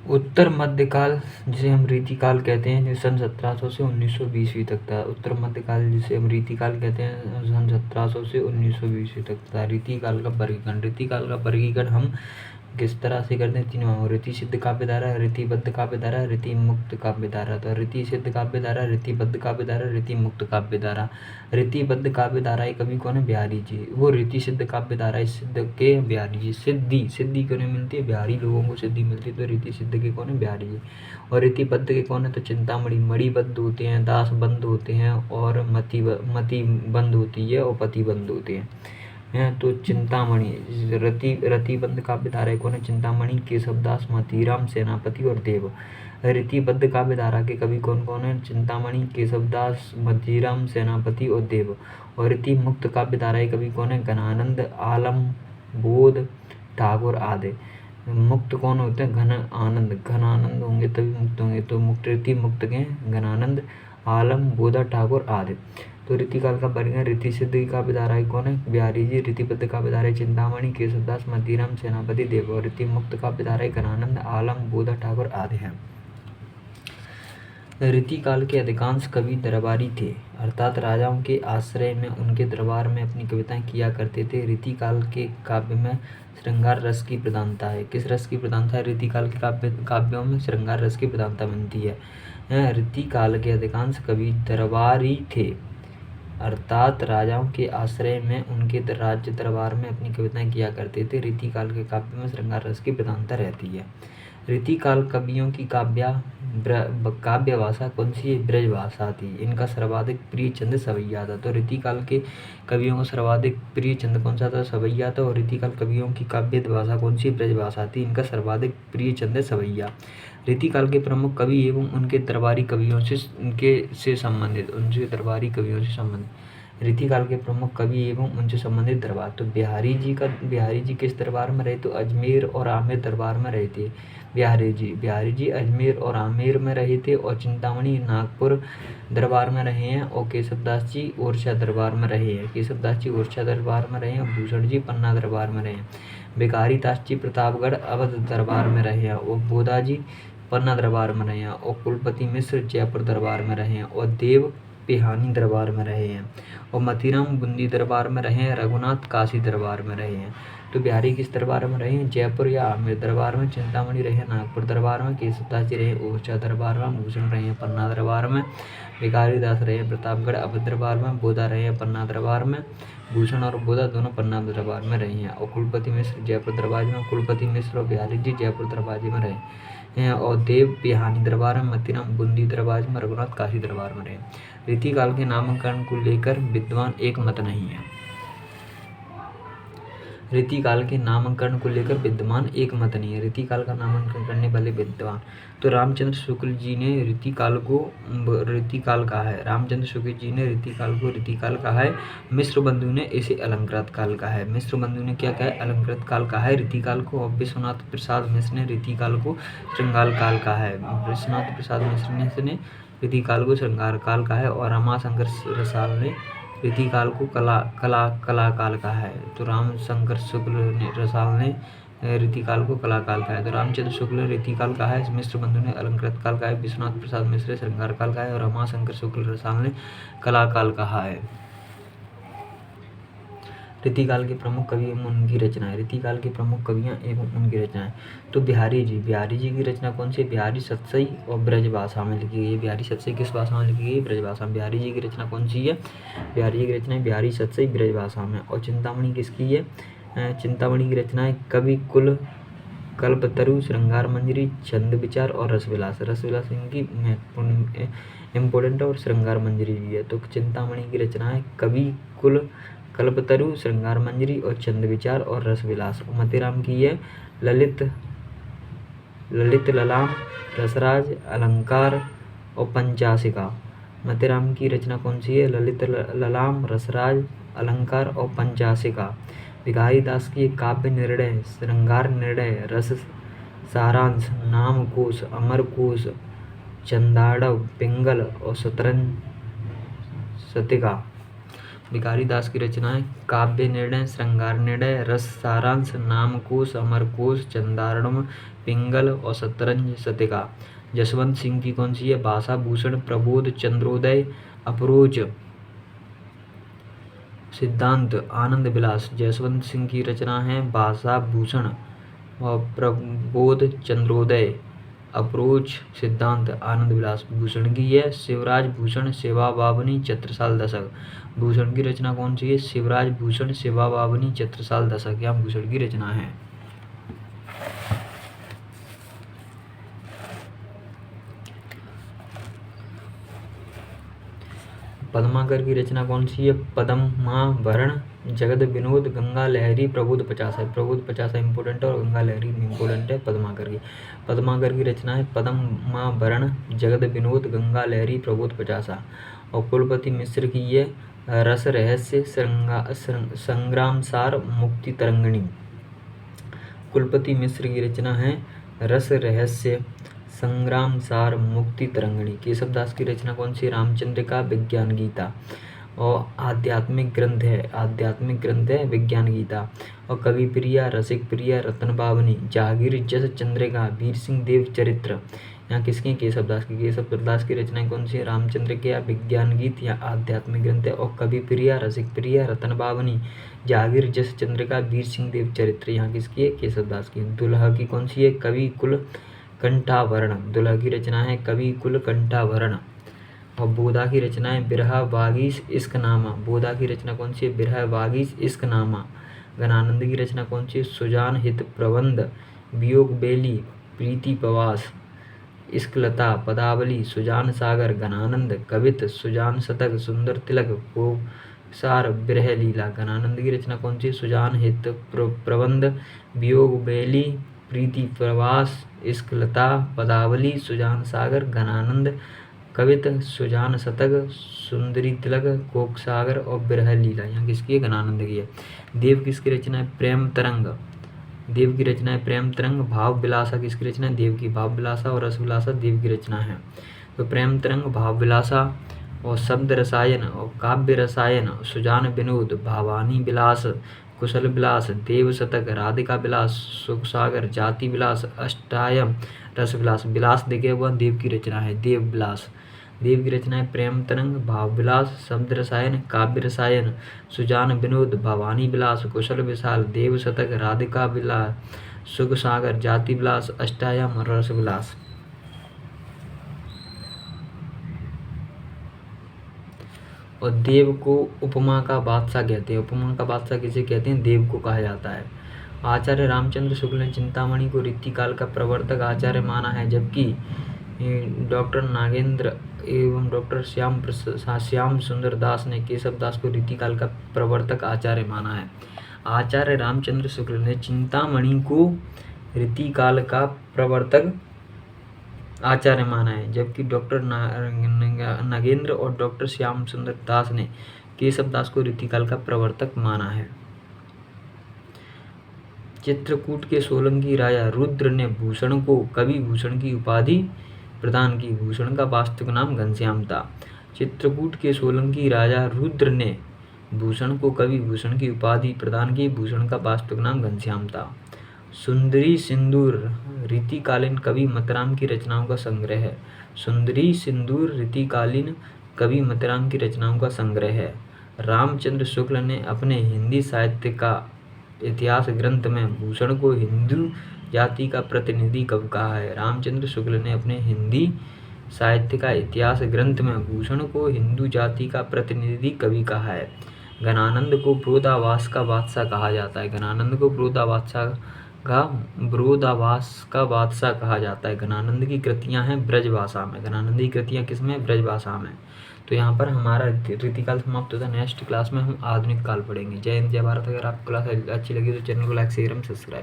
उत्तर मध्यकाल जिसे हम रीतिकाल कहते हैं, जो सन 1700 से 1920 ईस्वी तक था। उत्तर मध्यकाल जिसे हम रीतिकाल कहते हैं, सन 1700 से 1920 ईस्वी तक था। रीतिकाल का वर्गीकरण हम किस तरह से करते हैं? तीन भागों: रीति सिद्ध काव्य धारा, रीतिबद्ध काव्य धारा, रीति मुक्त काव्य धारा। तो रीति सिद्ध काव्य धारा, रीतिबद्ध काव्य धारा, रीति मुक्त काव्य धारा। रीतिबद्ध काव्य धारा के कवि कौन है? बिहारी जी। वो रीति सिद्ध काव्य धारा सिद्ध के बिहारी जी। सिद्धि क्यों नहीं मिलती है? बिहारी लोगों को सिद्धि मिलती है, तो रीति सिद्ध के कौन है? बिहारी जी। और रीतिबद्ध के कौन है? तो चिंतामणि। मणिबद्ध होते हैं, दास बंद होते हैं, और मति बंद होती है, और पति बंद होते हैं। तो चिंतामणि रतिबद्ध काव्य धारा कौन है? चिंतामणि, केशवदास, मोतीराम, सेनापति और देव। रीतिबद्ध काव्य धारा के कवि कौन कौन है? चिंतामणि, केशवदास, मोतीराम, सेनापति और देव। और रीति मुक्त काव्य धारा के कवि कौन है? घनानंद, आलम, बोध, ठाकुर आदि। मुक्त कौन होते हैं? घनानंद होंगे तभी मुक्त होंगे, तो मुक्त रीति मुक्त के घनानंद, आलम, बोधा, ठाकुर आदि। तो रीतिकाल का वर्गीकरण: रीति सिद्ध काव्य धारा कौन है? बिहारी जी। रीतिबद्ध काव्य धारा चिंतामणि, केशवदास, मोतीराम, सेनापति, देव। और रीति मुक्त काव्य धारा घनानंद, आलम, बोधा, ठाकुर आदि हैं। रीतिकाल के अधिकांश कवि दरबारी थे, अर्थात राजाओं के आश्रय में उनके दरबार में अपनी कविताएं किया करते थे। रीतिकाल के काव्य में श्रृंगार रस की प्रधानता है। किस रस की प्रधानता है? रीतिकाल के काव्यों में श्रृंगार रस की प्रधानता बनती है। रीतिकाल के अधिकांश कवि दरबारी थे, अर्थात राजाओं के आश्रय में उनके राज्य दरबार में अपनी कविताएं किया करते थे। रीतिकाल के काव्य में श्रृंगार रस की प्रधानता रहती है। रीतिकाल कवियों की काव्य भाषा कौन सी है? ब्रज भाषा थी। इनका सर्वाधिक प्रिय छंद सवैया था। तो रीतिकाल के कवियों का सर्वाधिक प्रिय छंद कौन सा था? सवैया था। और रीतिकाल कवियों की काव्य भाषा कौन सी? ब्रज भाषा थी। इनका सर्वाधिक प्रिय छंद है सवैया। रीतिकाल के प्रमुख कवि एवं उनके दरबारी कवियों से संबंधित रीतिकाल के प्रमुख कवि एवं उनसे संबंधित दरबार। तो बिहारी जी किस दरबार में रहे? तो अजमेर और आमेर दरबार में रहे थे। बिहारी जी अजमेर और आमेर में रहे थे, और चिंतामणि नागपुर दरबार में रहे हैं, और केशवदास जी ओरछा दरबार में रहे हैं। भूषण जी पन्ना दरबार में रहे हैं। भिखारी दास जी प्रतापगढ़ अवध दरबार में रहे हैं, और बोधा जी पन्ना दरबार में रहे हैं, और कुलपति मिश्र जयपुर दरबार में रहे हैं, और देव पिहानी दरबार में रहे हैं, और मोतीराम बूंदी दरबार में रहे हैं, रघुनाथ काशी दरबार में रहे हैं। तो बिहारी किस दरबार में रहे हैं? जयपुर या आमेर दरबार में। चिंतामणि रहे हैं नागपुर दरबार में। केशवदास जी रहे हैं ओरछा दरबार में। भूषण रहे हैं पन्ना दरबार में। भिखारी दास रहे हैं प्रतापगढ़ अवध दरबार में। बोधा रहे हैं पन्ना दरबार में। भूषण और बोधा दोनों पन्ना दरबार में रहे हैं, और कुलपति मिश्र जयपुर दरबार में। कुलपति मिश्र और बिहारी जी जयपुर दरबार में रहे हैं, और देव पिहानी दरबार में, मोतीराम बूंदी दरबार में, रघुनाथ काशी दरबार में रहे। रीतिकाल के नामकरण को लेकर विद्वान एक मत नहीं है। रीतिकाल के नामकरण को लेकर विद्वान एक मत नहीं है। रीतिकाल का नामकरण करने वाले विद्वान तो रामचंद्र शुक्ल जी ने रीतिकाल कहा है। रामचंद्र शुक्ल जी ने रीतिकाल कहा है। मिश्र बंधु ने इसे अलंकृत काल कहा है। मिश्र बंधु ने क्या कहा है? अलंकृत काल कहा है रीतिकाल को। और विश्वनाथ प्रसाद मिश्र ने रीतिकाल को श्रृंगार काल कहा है। विश्वनाथ प्रसाद मिश्र ने रीतिकाल को श्रृंगार काल कहा है, और रमाशंकर रसाल ने रीतिकाल को कला काल कहा है। तो रामशंकर शुक्ल रसाल ने रीतिकाल को कला काल कहा है। तो रामचंद्र शुक्ल ने रीतिकाल कहा है, मिश्र बंधु ने अलंकृत काल कहा है, विश्वनाथ प्रसाद मिश्र ने श्रृंगार काल कहा है, और रमाशंकर शुक्ल रसाल ने कला काल कहा है। रीतिकाल के प्रमुख कवि एवं उनकी रचनाएं। रीतिकाल के प्रमुख कवियां एवं उनकी रचनाएं। तो बिहारी जी की रचना कौन सी? बिहारी सतसई और ब्रज भाषा में लिखी गई है। बिहारी सतसई किस भाषा में लिखी गई? ब्रज भाषा में। बिहारी जी की रचना कौन सी है? बिहारी जी की रचना बिहारी सतसई ब्रज भाषा में। और चिंतामणि किसकी है? चिंतामणि की रचनाएं कवि कुल, कल्पतरु, श्रृंगार मंजरी, छंद विचार और रसविलास इनकी महत्वपूर्ण इम्पोर्टेंट और श्रृंगार मंजरी भी है। तो चिंतामणि की रचनाएं कवि कुल, कल्पतरु, श्रृंगार मंजरी और छंद विचार और रसविलास। मोतीराम की है ललित ललाम, रसराज, अलंकार और पंचासिका। मोतीराम की रचना कौन सी है? ललित ललाम, रसराज, अलंकार और पंचासिका। भिखारी दास की काव्य निर्णय, श्रृंगार निर्णय, रस सारांश, नामकोश, अमरकोश, चंदाड़व, पिंगल और शतरंज शतिका। भिखारी दास की रचनाएं काव्य निर्णय, श्रृंगार निर्णय, रस सारांश, नामकोश, अमरकोश, चंदारणम, पिंगल और शतरंज शतिका। जसवंत सिंह की कौन सी है? भाषा भूषण, प्रबोध, चंद्रोदय, अफरोज, सिद्धांत, आनंद विलास। जसवंत सिंह की रचना है भाषा भूषण और प्रबोध, चंद्रोदय, अफरोज, सिद्धांत, आनंद विलास। भूषण की है शिवराज भूषण, सेवा बावनी, छत्रसाल दशक। भूषण की रचना कौन सी है? शिवराज भूषण, सेवा बावनी, छत्रसाल दशक, यहाँ भूषण की रचना है। पद्माकर की रचना कौन सी है? पद्माभरण, जगत विनोद, गंगा लहरी, प्रबोध 50 है। प्रबोध 50 इंपोर्टेंट है और गंगा लहरी इंपोर्टेंट है पद्माकर की। पद्माकर की रचना है पद्माभरण, जगत विनोद, गंगा लहरी, प्रबोध 50। और कुलपति मिश्र की ये रस रहस्य, संग्रामसार, मुक्ति तरंगिणी। कुलपति मिश्र की रचना है रस रहस्य, संग्रामसार, मुक्ति तरंगिणी। केशवदास की रचना कौन सी? रामचंद्र का विज्ञान गीता और आध्यात्मिक ग्रंथ है विज्ञान गीता। और कवि प्रिया, रसिक प्रिया, रत्न बावनी, जहांगीर जस चंद्रिका, वीर सिंह देव चरित्र, यहाँ किसकी? केशवदास की। केशवदास की रचनाएं कौन सी है? रामचंद्र के या विज्ञान गीत या आध्यात्मिक ग्रंथ है। और कवि प्रिया, रसिक प्रिया, रत्न बावनी, जहांगीर जस चंद्रिका, वीर सिंह देव चरित्र, यहाँ किसकी है? केशवदास की। दुल्हा की कौन सी है? कवि कुल कंठाभरण। दुल्हा की रचना है कवि कुल कंठाभरण। और बोधा की रचना है बिरहा वागीश इश्कनामा। बोधा की रचना कौन सी है? बिरहा वागीश इश्कनामा। घनानंद की रचना कौन सी है? सुजान हित प्रबंध, वियोग बेली, प्रीति प्रवास, इश्कलता, पदावली, सुजान सागर, घनानंद, कवित, सुजान शतक, सुंदर तिलक, कोसार, बिरह लीला। घनानंद की रचना कौन सी है? सुजान हित प्रबंध, वियोग बेली, प्रीति प्रवास, इश्कलता, पदावली, सुजान सागर, घनानंद, कवित, सुजान शतक, सुंदरी तिलक, कोकसागर और बिरह लीला, यहाँ किसकी है? घनानंद की है। देव किसकी रचना है? प्रेम तरंग। देव की रचना है प्रेम तरंग। भाव विलासा किसकी रचना है? देव की। भाव विलासा और रस विलासा देव की रचना है। तो प्रेम तरंग, भाव विलासा और शब्द रसायन और काव्य रसायन, सुजान विनोद, भावानी विलास, कुशल विलास, देव शतक, राधिका विलास, सुख सागर, जाति विलास, अष्टायम, रस विलास। विलास देखे हुआ देव की रचना है देव विलास। देव की रचना है प्रेम तरंग, भाव विलास, शब्द रसायन, काव्य रसायन, सुजान विनोद, भवानी विलास, कुशल विशाल, देव शतक, राधिका विलास, सुख सागर, जाति विलास, अष्टायम, रस विलास। और देव को उपमा का बादशाह कहते हैं। उपमा का बादशाह किसे कहते हैं? देव को कहा जाता है। आचार्य रामचंद्र शुक्ल ने चिंतामणि को रीतिकाल का प्रवर्तक आचार्य माना है, जबकि डॉक्टर नागेंद्र एवं डॉक्टर श्याम सुंदर दास ने केशवदास को रीतिकाल का प्रवर्तक आचार्य माना है। आचार्य रामचंद्र शुक्ल ने चिंतामणि को रीतिकाल का प्रवर्तक आचार्य माना है, जबकि डॉक्टर नागेंद्र और डॉक्टर श्याम सुंदर दास ने केशवदास को रीतिकाल का प्रवर्तक माना है। चित्रकूट के सोलंकी राजा रुद्र ने भूषण को कवि भूषण की उपाधि प्रदान की। भूषण का वास्तविक नाम घनश्याम था। चित्रकूट के सोलंकी राजा रुद्र ने भूषण को कवि भूषण की उपाधि प्रदान की। भूषण का वास्तविक नाम घनश्याम था। सुंदरी सिंदूर रीतिकालीन कवि मतराम की रचनाओं का संग्रह है। सुंदरी सिंदूर रीतिकालीन कवि मतराम की रचनाओं का संग्रह है। रामचंद्र शुक्ल ने अपने हिंदी साहित्य का इतिहास ग्रंथ में भूषण को हिंदू जाति का प्रतिनिधि कवि कहा है। रामचंद्र शुक्ल ने अपने हिंदी साहित्य का इतिहास ग्रंथ में भूषण को हिंदू जाति का प्रतिनिधि कवि कहा है। घनानंद को बृहदावास का बादशाह कहा जाता है। घनानंद को बृहदावास का बादशाह कहा जाता है। घनानंद की कृतियां हैं ब्रजभाषा में। घनानंद की कृतियां किसमें? ब्रजभाषा में। तो यहाँ पर हमारा रीतिकाल समाप्त होता है। नेक्स्ट क्लास में हम आधुनिक काल पढ़ेंगे। जय हिंद, जय भारत। अगर आपको क्लास अच्छी लगी तो चैनल को लाइक शेयर एवं सब्सक्राइब।